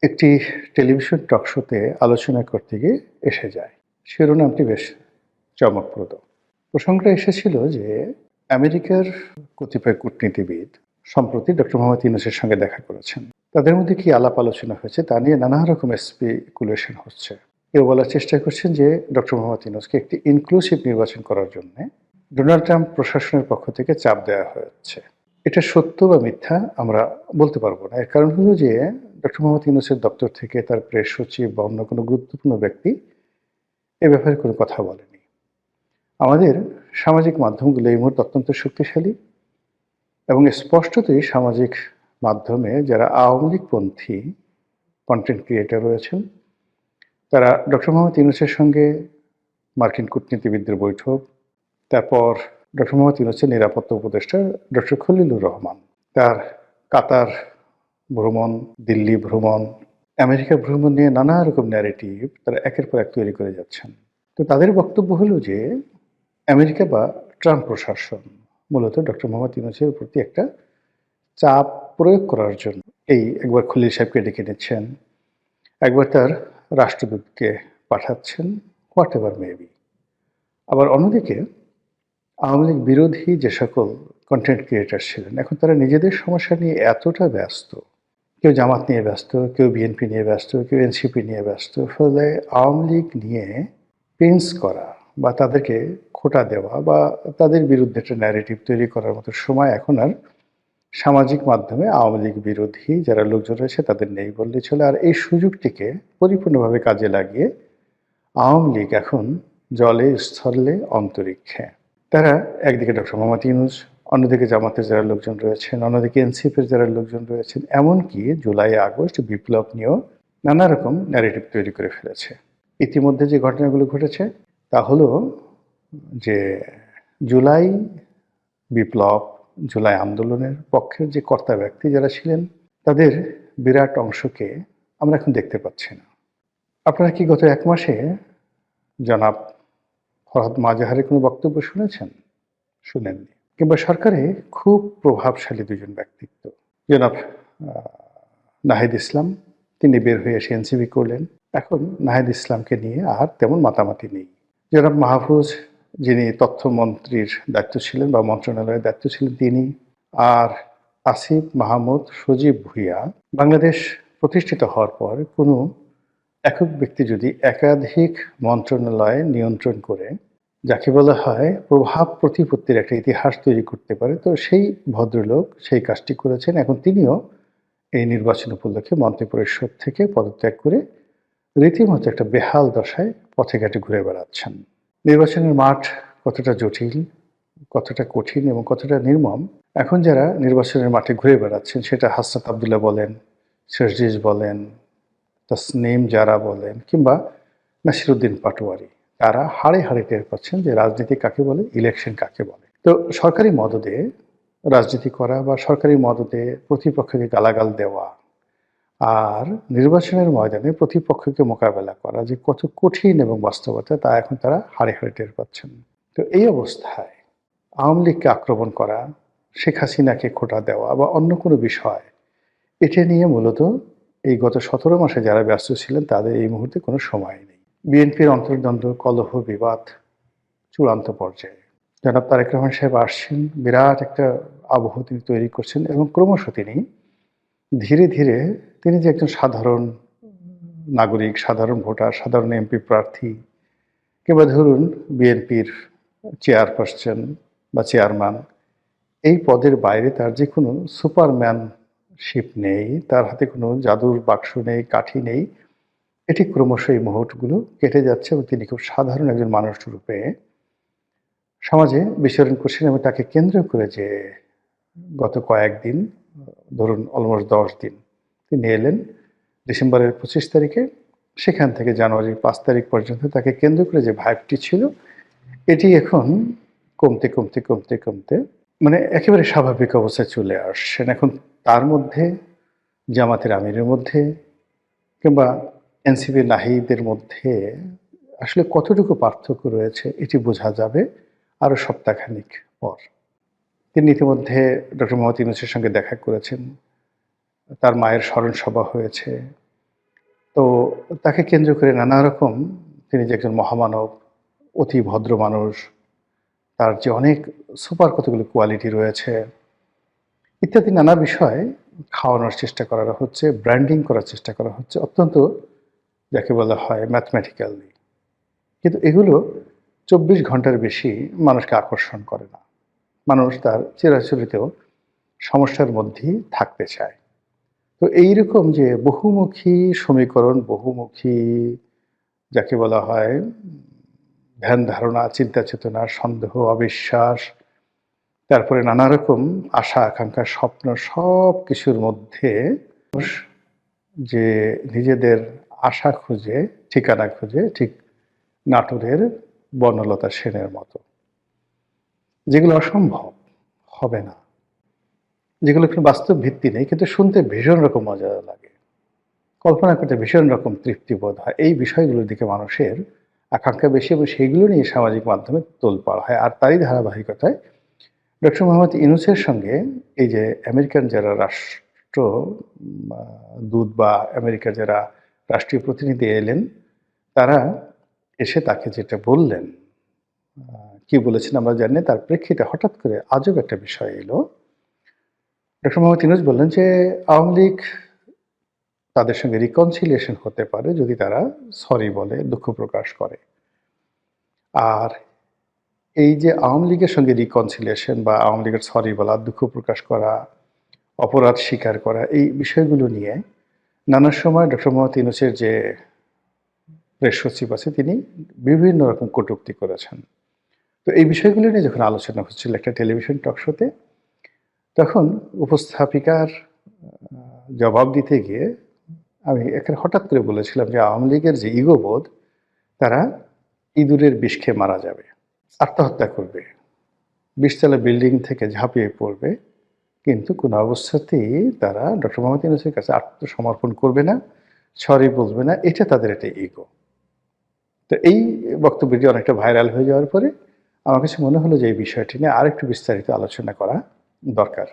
একটি টেলিভিশন টক শোতে আলোচনা করতে গিয়ে এসে যায়। শিরোনামটি বেশ চমকপ্রদ। প্রসঙ্গটা এসেছিল যে আমেরিকার কতিপয় কূটনীতিবিদ সম্প্রতি ডক্টর মোহাম্মদ ইউনূসের সঙ্গে দেখা করেছেন। তাদের মধ্যে কি আলাপ আলোচনা হয়েছে তা নিয়ে নানা রকমের স্পেকুলেশন হচ্ছে। কেউ বলার চেষ্টা করছেন যে ডক্টর মোহাম্মদ ইউনূসকে একটি ইনক্লুসিভ নির্বাচন করার জন্য ডোনাল্ড ট্রাম্প প্রশাসনের পক্ষ থেকে চাপ দেওয়া হচ্ছে। এটা সত্য বা মিথ্যা আমরা বলতে পারবো না। এর কারণ হলো যে ডক্টর মোহাম্মদ ইউনূসের দপ্তর থেকে তার প্রেস সচিব বা অন্য কোনো গুরুত্বপূর্ণ ব্যক্তি এ ব্যাপারে কোনো কথা বলেনি। আমাদের সামাজিক মাধ্যমগুলো এই মুহূর্তে অত্যন্ত শক্তিশালী এবং স্পষ্টতই সামাজিক মাধ্যমে যারা আওয়ামী লীগপন্থী কন্টেন্ট ক্রিয়েটর রয়েছেন তারা ডক্টর মোহাম্মদ ইউনূসের সঙ্গে মার্কিন কূটনীতিবিদদের বৈঠক, তারপর ডক্টর মোহাম্মদ ইউনূসের নিরাপত্তা উপদেষ্টা ডক্টর খলিলুর রহমান তার কাতার ভ্রমণ, দিল্লি ভ্রমণ, আমেরিকা ভ্রমণ নিয়ে নানা রকম ন্যারেটিভ তারা একের পর এক তৈরি করে যাচ্ছেন। তো তাদের বক্তব্য হলো যে আমেরিকা বা ট্রাম্প প্রশাসন মূলত ডক্টর মোহাম্মদ ইউনূসের প্রতি একটা চাপ প্রয়োগ করার জন্য এই একবার খলিল সাহেবকে ডেকে নিচ্ছেন, একবার তার রাষ্ট্রদূতকে পাঠাচ্ছেন, হোয়াট এভার মেবি। আবার অন্যদিকে আওয়ামী লীগ বিরোধী যে সকল কন্টেন্ট ক্রিয়েটার ছিলেন এখন তারা নিজেদের সমস্যা নিয়ে এতটা ব্যস্ত, কেউ জামাত নিয়ে ব্যস্ত, কেউ বিএনপি নিয়ে ব্যস্ত, কেউ এনসিপি নিয়ে ব্যস্ত, ফলে আওয়ামী লীগ নিয়ে পেন্স করা বা তাদেরকে খোঁটা দেওয়া বা তাদের বিরুদ্ধে একটা ন্যারেটিভ তৈরি করার মতো সময় এখন আর সামাজিক মাধ্যমে আওয়ামী লীগ বিরোধী যারা লোকজন রয়েছে তাদের নেই বললেই চলে। আর এই সুযোগটিকে পরিপূর্ণভাবে কাজে লাগিয়ে আওয়ামী লীগ এখন জলে, স্থলে, অন্তরিক্ষে। তারা একদিকে ডক্টর মোহাম্মদ ইউনূস, অন্যদিকে জামাতের যারা লোকজন রয়েছেন, অন্যদিকে এনসিপির যারা লোকজন রয়েছেন, এমনকি জুলাই আগস্ট বিপ্লব নিয়েও নানা রকম ন্যারেটিভ তৈরি করে ফেলেছে। ইতিমধ্যে যে ঘটনাগুলো ঘটেছে তা হলো যে জুলাই বিপ্লব, জুলাই আন্দোলনের পক্ষের যে কর্তা ব্যক্তি যারা ছিলেন তাদের বিরাট অংশকে আমরা এখন দেখতে পাচ্ছি না। আপনারা কি গত ১ মাসে জনাব ফরহাদ মাজাহারের কোনো বক্তব্য শুনেছেন? শুনেননি। কিংবা সরকারে খুব প্রভাবশালী দুজন ব্যক্তিত্ব, জনাব নাহিদ ইসলাম, তিনি বের হয়ে এসে এনসিপি করলেন। এখন নাহিদ ইসলামকে নিয়ে আর তেমন মাতামাতি নেই। জনাব মাহফুজ, যিনি তথ্যমন্ত্রীর দায়িত্ব ছিলেন বা মন্ত্রণালয়ের দায়িত্ব ছিলেন তিনি, আর আসিফ মাহমুদ সজীব ভুঁইয়া, বাংলাদেশ প্রতিষ্ঠিত হওয়ার পর কোনো একক ব্যক্তি যদি একাধিক মন্ত্রণালয় নিয়ন্ত্রণ করে যাকে বলা হয় প্রভাব প্রতিপত্তির একটা ইতিহাস তৈরি করতে পারে, তো সেই ভদ্রলোক সেই কাজটি করেছেন। এখন তিনিও এই নির্বাচন উপলক্ষে মন্ত্রিপরিষদ থেকে পদত্যাগ করে রীতিমতো একটা বেহাল দশায় পথে ঘাটে ঘুরে বেড়াচ্ছেন। নির্বাচনের মাঠ কতটা জটিল, কতটা কঠিন এবং কতটা নির্মম এখন যারা নির্বাচনের মাঠে ঘুরে বেড়াচ্ছেন, সেটা হাসনাত আবদুল্লাহ বলেন, শেরজিজ বলেন, তাসনিম জারা বলেন কিংবা নাসিরুদ্দিন পাটোয়ারি, তারা হাড়ে হাড়ে টের পাচ্ছেন যে রাজনীতি কাকে বলে, ইলেকশন কাকে বলে। তো সরকারি মদদে রাজনীতি করা বা সরকারি মদদে প্রতিপক্ষকে গালাগাল দেওয়া আর নির্বাচনের ময়দানে প্রতিপক্ষকে মোকাবেলা করা যে কত কঠিন এবং বাস্তবতা তা এখন তারা হাড়ে হাড়ে টের পাচ্ছেন। তো এই অবস্থায় আওয়ামী লীগকে আক্রমণ করা, শেখ হাসিনাকে খোঁটা দেওয়া বা অন্য কোনো বিষয়, এটা নিয়ে মূলত এই গত ১৭ মাসে যারা ব্যস্ত ছিলেন তাদের এই মুহূর্তে কোনো সময় নেই। বিএনপির অন্তর্দ্বন্দ্ব, কলহ, বিবাদ চূড়ান্ত পর্যায়ে। জনাব তারেক রহমান সাহেব আসছেন, বিরাট একটা আবহ তিনি তৈরি করছেন এবং ক্রমশ তিনি ধীরে ধীরে তিনি যে একজন সাধারণ নাগরিক, সাধারণ ভোটার, সাধারণ এমপি প্রার্থী কিংবা ধরুন বিএনপির চেয়ারপারসন বা চেয়ারম্যান, এই পদের বাইরে তার যে কোনো সুপারম্যানশিপ নেই, তার হাতে কোনো জাদুর বাক্স নেই, কাঠি নেই। এটি ক্রমশ এই মুহূর্তগুলো কেটে যাচ্ছে এবং তিনি খুব সাধারণ একজন মানুষ রূপে সমাজে বিচরণ করছেন এবং তাকে কেন্দ্র করে যে গত কয়েকদিন, ধরুন অলমোস্ট ১০ দিন, তিনি এলেন ডিসেম্বরের ২৫ তারিখে, সেখান থেকে জানুয়ারির ৫ তারিখ পর্যন্ত তাকে কেন্দ্র করে যে ভাইবটি ছিল এটি এখন কমতে কমতে কমতে কমতে মানে একেবারে স্বাভাবিক অবস্থায় চলে আসছেন। এখন তার মধ্যে, জামাতের আমিরের মধ্যে কিংবা এনসিপি নাহিদের মধ্যে আসলে কতটুকু পার্থক্য রয়েছে এটি বোঝা যাবে আরও সপ্তাহখানিক পর। তিনি ইতিমধ্যে ডক্টর মোহাম্মদ ইউনূসের সঙ্গে দেখা করেছেন, তার মায়ের স্মরণ সভা হয়েছে, তো তাকে কেন্দ্র করে নানা রকম তিনি যে একজন মহামানব, অতি ভদ্র মানুষ, তার যে অনেক সুপার কতগুলো কোয়ালিটি রয়েছে ইত্যাদি নানা বিষয় খাওয়ানোর চেষ্টা করা হচ্ছে, ব্র্যান্ডিং করার চেষ্টা করা হচ্ছে অত্যন্ত যাকে বলা হয় ম্যাথমেটিক্যালি। কিন্তু এগুলো ২৪ ঘন্টার বেশি মানুষকে আকর্ষণ করে না। মানুষ তার চিরাচরিত সমস্যার মধ্যেই থাকতে চায়। তো এইরকম যে বহুমুখী সমীকরণ, বহুমুখী যাকে বলা হয় ধ্যান ধারণা, চিন্তা চেতনা, সন্দেহ, অবিশ্বাস, তারপরে নানা রকম আশা আকাঙ্ক্ষা, স্বপ্ন সবকিছুর মধ্যে মানুষ যে নিজেদের আশা খুঁজে, ঠিকানা খুঁজে ঠিক নাটোরের বনলতা সেনের মতো। যেগুলো অসম্ভব, হবে না। যেগুলো কোনো বাস্তব ভিত্তি নেই কিন্তু শুনতে ভীষণ রকম মজা লাগে। কল্পনা করতে ভীষণ রকম তৃপ্তিবোধ হয়। এই বিষয়গুলোর দিকে মানুষের আকাঙ্ক্ষা বেশি এবং সেইগুলো নিয়ে সামাজিক মাধ্যমে তোলপাড় হয়। আর তারই ধারাবাহিকতায় ডক্টর মোহাম্মদ ইউনূসের সঙ্গে এই যে আমেরিকান যারা রাষ্ট্র দূত বা আমেরিকার যারা রাষ্ট্রীয় প্রতিনিধি এলেন, তারা এসে তাকে যেটা বললেন, কি বলেছেন আমরা জানি না। তার প্রেক্ষিতে হঠাৎ করে আজব একটা বিষয় এলো। ডক্টর মোহাম্মদ ইউনূস বললেন যে, আওয়ামী লীগ তাদের সঙ্গে রিকনসিলিয়েশন হতে পারে যদি তারা সরি বলে, দুঃখ প্রকাশ করে। আর এই যে আওয়ামী লীগের সঙ্গে রিকনসিলিয়েশন বা আওয়ামী লীগের সরি বলা, দুঃখ প্রকাশ করা, অপরাধ স্বীকার করা, এই বিষয়গুলো নিয়ে নানা সময় ডক্টর মোহাম্মদ ইউনূসের যে প্রেস সচিব আছে তিনি বিভিন্ন রকম কটূক্তি করেছেন। তো এই বিষয়গুলো নিয়ে যখন আলোচনা হচ্ছিল একটা টেলিভিশন টক শোতে, তখন উপস্থাপিকার জবাব দিতে গিয়ে আমি এখানে হঠাৎ করে বলেছিলাম যে আওয়ামী লীগের যে ইগোবোধ, তারা ইঁদুরের বিষ খেয়ে মারা যাবে, আত্মহত্যা করবে, ২০ তলা বিল্ডিং থেকে ঝাঁপিয়ে পড়বে, কিন্তু কোনো অবস্থাতেই তারা ডক্টর মোহাম্মদ ইউনূসের কাছে আত্মসমর্পণ করবে না, সরি বলবে না। এটা তাদের একটা ইগো। তো এই বক্তব্যটি অনেকটা ভাইরাল হয়ে যাওয়ার পরে আমার কাছে মনে হলো যে এই বিষয়টি নিয়ে আরেকটু বিস্তারিত আলোচনা করা দরকার।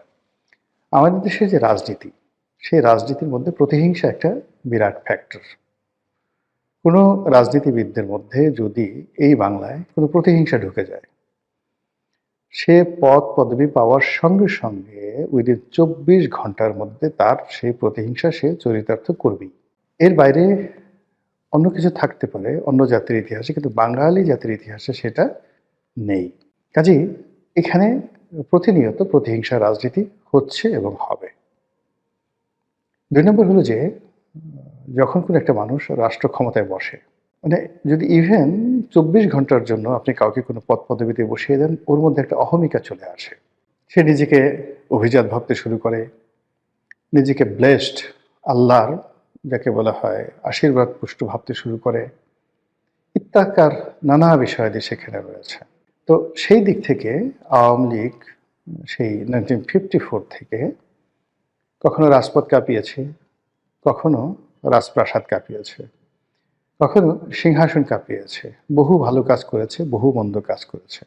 আমাদের দেশের যে রাজনীতি, সেই রাজনীতির মধ্যে প্রতিহিংসা একটা বিরাট ফ্যাক্টর। কোনো রাজনীতিবিদদের মধ্যে যদি এই বাংলায় কোনো প্রতিহিংসা ঢুকে যায়, সে পদ পদবি পাওয়ার সঙ্গে সঙ্গে উইদিন ২৪ ঘন্টার মধ্যে তার সেই প্রতিহিংসা সে চরিতার্থ করবেই। এর বাইরে অন্য কিছু থাকতে পারে অন্য জাতির ইতিহাসে, কিন্তু বাঙালি জাতির ইতিহাসে সেটা নেই। কাজেই এখানে প্রতিনিয়ত প্রতিহিংসা রাজনীতি হচ্ছে এবং হবে। ২ নম্বর হলো যে যখন কোনো একটা মানুষ রাষ্ট্র ক্ষমতায় বসে, মানে যদি ইভেন ২৪ ঘন্টার জন্য আপনি কাউকে কোনো পদ পদবিতে বসিয়ে দেন, ওর মধ্যে একটা অহমিকা চলে আসে। সে নিজেকে অভিজাত ভাবতে শুরু করে, নিজেকে ব্লেসড, আল্লাহর যাকে বলা হয় আশীর্বাদ পুষ্ট ভাবতে শুরু করে। ইত্যাকার নানা বিষয়াদি সেখানে রয়েছে। তো সেই দিক থেকে আওয়ামী লীগ সেই 1954 থেকে কখনো রাজপথ কাঁপিয়েছে, কখনো রাজপ্রাসাদ কাঁপিয়েছে, কখনো সিংহাসন কাঁপিয়েছে। বহু ভালো কাজ করেছে, বহু মন্দ কাজ করেছে।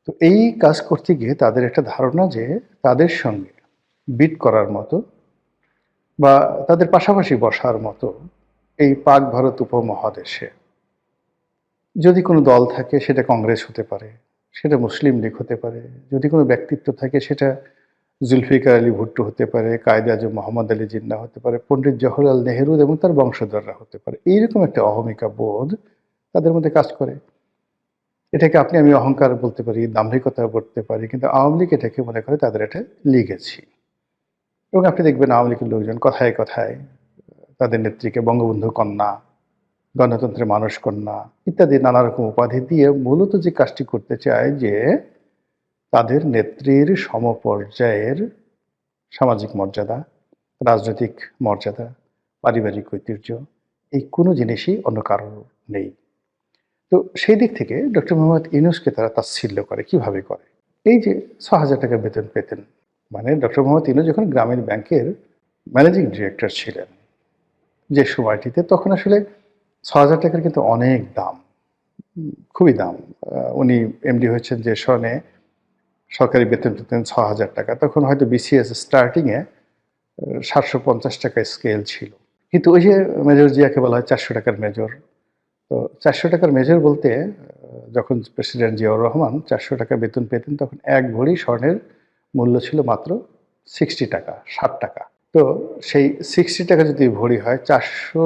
তো এই কাজ করতে গিয়ে তাদের একটা ধারণা যে তাদের সঙ্গে বিট করার মতো বা তাদের পাশাপাশি বসার মতো এই পাক ভারত উপমহাদেশে যদি কোনো দল থাকে, সেটা কংগ্রেস হতে পারে, সেটা মুসলিম লীগ হতে পারে। যদি কোনো ব্যক্তিত্ব থাকে, সেটা জুলফিকার আলী ভুট্টো হতে পারে, কায়েদে আজম মোহাম্মদ আলী জিন্নাহ হতে পারে, পণ্ডিত জওহরলাল নেহরু এবং তার বংশধররা হতে পারে। এইরকম একটা অহমিকা বোধ তাদের মধ্যে কাজ করে। এটাকে আমি অহংকার বলতে পারি, দাম্ভিকতা বলতে পারি, কিন্তু আওয়ামী লীগ এটাকে মনে করে তাদের একটা লিগেছি। এবং আপনি দেখবেন আওয়ামী লীগের লোকজন কথায় কথায় তাদের নেত্রীকে বঙ্গবন্ধু কন্যা, গণতন্ত্রের মানুষ কন্যা ইত্যাদি নানা রকম উপাধি দিয়ে মূলত যে কাজটি করতে চায় যে তাদের নেত্রীর সমপর্যায়ের সামাজিক মর্যাদা, রাজনৈতিক মর্যাদা, পারিবারিক ঐতিহ্য এই কোনো জিনিসই অন্য কারোর নেই। তো সেই দিক থেকে ডক্টর মোহাম্মদ ইউনূসকে তারা তাচ্ছিল্য করে। কিভাবে করে? এই যে ৬,০০০ টাকা বেতন পেতেন, মানে ডক্টর মোহাম্মদ ইউনূস যখন গ্রামীণ ব্যাংকের ম্যানেজিং ডিরেক্টর ছিলেন যে সময়টিতে, তখন আসলে ৬,০০০ টাকার কিন্তু অনেক দাম, খুবই দাম। উনি এমডি হয়েছেন যে সনে সরকারি বেতন পেতেন ৬,০০০ টাকা। তখন হয়তো বিসিএস স্টার্টিংয়ে ৭৫০ টাকা স্কেল ছিল। কিন্তু ওই যে মেজর জিয়াকে বলা হয় ৪০০ টাকার মেজর। তো ৪০০ টাকার মেজর বলতে যখন প্রেসিডেন্ট জিয়াউর রহমান ৪০০ টাকা বেতন পেতেন তখন ১ ভরি স্বর্ণের মূল্য ছিল মাত্র ৬০ টাকা, ৬০ টাকা। তো সেই ৬০ টাকা যদি ভরি হয় ৪০০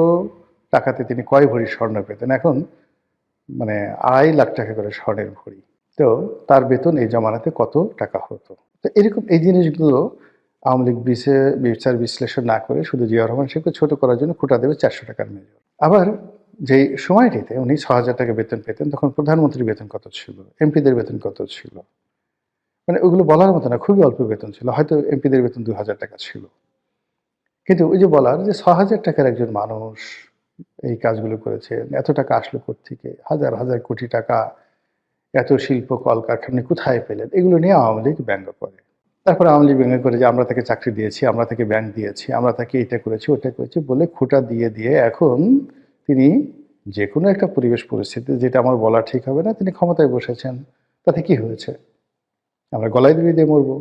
টাকাতে তিনি কয় ভরি স্বর্ণ পেতেন? এখন মানে ২.৫ লাখ টাকা করে স্বর্ণের ভরি। তো তার বেতন এই জমানাতে কত টাকা হতো? তো এরকম এই জিনিসগুলো আওয়ামী লীগ বিচার বিশ্লেষণ না করে শুধু জিয়াউর রহমান সাহেবকে ছোট করার জন্য খোঁটা দেবে ৪০০ টাকার মেজর। আবার যেই সময়টিতে উনি ৬,০০০ টাকা বেতন পেতেন তখন প্রধানমন্ত্রীর বেতন কত ছিল? এমপিদের বেতন কত ছিল? মানে ওগুলো বলার মতো না, খুবই অল্প বেতন ছিল। হয়তো এমপিদের বেতন ২,০০০ টাকা ছিল। কিন্তু ওই যে বলার যে ৬,০০০ টাকার একজন মানুষ এই কাজগুলো করেছেন, এত টাকা আসলো কোত্থেকে? হাজার, হাজার কোটি টাকা এত শিল্প কলকারখানা কোথায় পেলেন? এগুলো নিয়ে আওয়ামী লীগ ব্যঙ্গ করে। তারপরে আওয়ামী লীগ ব্যঙ্গ করে যে আমরা তাকে চাকরি দিয়েছি, আমরা তাকে ব্যাংক দিয়েছি, আমরা তাকে এটা করেছি, ওটা করেছি বলে খোঁটা দিয়ে এখন তিনি যেকোনো একটা পরিবেশ পরিস্থিতি যেটা আমার বলা ঠিক হবে না, তিনি ক্ষমতায় বসেছেন। তাতে কি হয়েছে? আমরা গলায় দড়ি দিয়ে মরবো,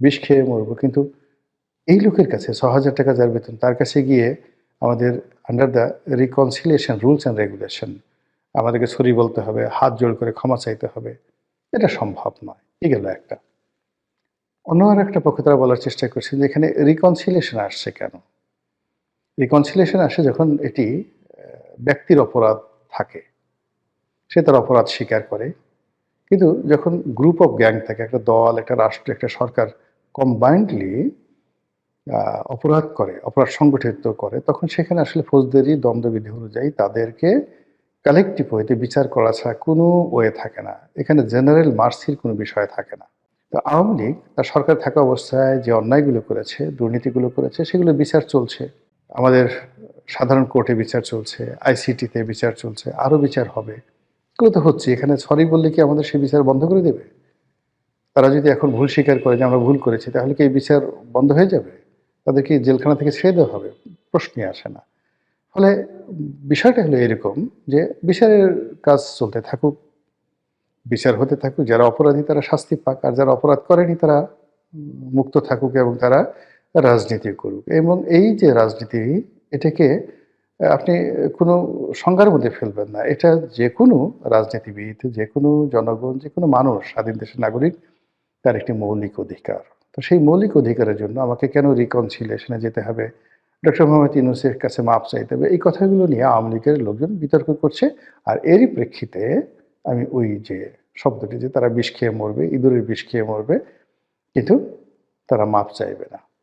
বিষ খেয়ে মরবো। কিন্তু এই লোকের কাছে ৬,০০০ টাকা যার বেতন তার কাছে গিয়ে আমাদের under the reconciliation rules and regulation আমাদেরকে সরি বলতে হবে, হাত জোড় করে ক্ষমা চাইতে হবে। এটা সম্ভব নয়। এই গেল একটা। অন্য আরেকটা পক্ষে তারা বলার চেষ্টা করছে যে এখানে রিকনসিলিয়েশন আসছে কেন? রিকনসিলিয়েশন আসে যখন এটি ব্যক্তির অপরাধ থাকে। সে তার অপরাধ স্বীকার করে। কিন্তু যখন গ্রুপ অফ গ্যাং থাকে, একটা দল, একটা রাষ্ট্র, একটা সরকার কম্বাইন্ডলি অপরাধ করে, অপরাধ সংগঠিত করে, তখন সেখানে আসলে ফৌজদারি দণ্ডবিধি অনুযায়ী তাদেরকে কালেকটিভ ওয়েতে বিচার করা ছাড়া কোনো ওয়ে থাকে না। এখানে জেনারেল মার্সির কোনো বিষয় থাকে না। তো আওয়ামী লীগ তার সরকার থাকা অবস্থায় যে অন্যায়গুলো করেছে, দুর্নীতিগুলো করেছে, সেগুলো বিচার চলছে। আমাদের সাধারণ কোর্টে বিচার চলছে, আইসিটিতে বিচার চলছে, আরও বিচার হবে। এগুলো তো হচ্ছে। এখানে সরি বললে কি আমাদের সেই বিচার বন্ধ করে দেবে? তারা যদি এখন ভুল স্বীকার করে যে আমরা ভুল করেছি, তাহলে কি এই বিচার বন্ধ হয়ে যাবে? তাদেরকে জেলখানা থেকে ছেড়ে দেওয়া হবে? প্রশ্নই আসে না। ফলে বিষয়টা হলো এরকম যে বিচারের কাজ চলতে থাকুক, বিচার হতে থাকুক, যারা অপরাধী তারা শাস্তি পাক, আর যারা অপরাধ করেনি তারা মুক্ত থাকুক এবং তারা রাজনীতি করুক। এবং এই যে রাজনীতি, এটাকে আপনি কোনো সংজ্ঞার মধ্যে ফেলবেন না। এটা যেকোনো রাজনীতিবিদ, যেকোনো জনগণ, যেকোনো মানুষ, স্বাধীন দেশের নাগরিক, তার একটি মৌলিক অধিকার। তো সেই মৌলিক অধিকারের জন্য আমাকে কেন রিকনসিলিয়েশনে যেতে হবে? ডক্টর মোহাম্মদ ইউনূসের কাছে মাপ চাইতে হবে? এই কথাগুলো নিয়ে আওয়ামী লীগের লোকজন বিতর্ক করছে। আর এরই প্রেক্ষিতে আমি ওই যে শব্দটি যে তারা বিষ খেয়ে মরবে, ইঁদুরের বিষ খেয়ে মরবে, কিন্তু তারা মাপ চাইবে না।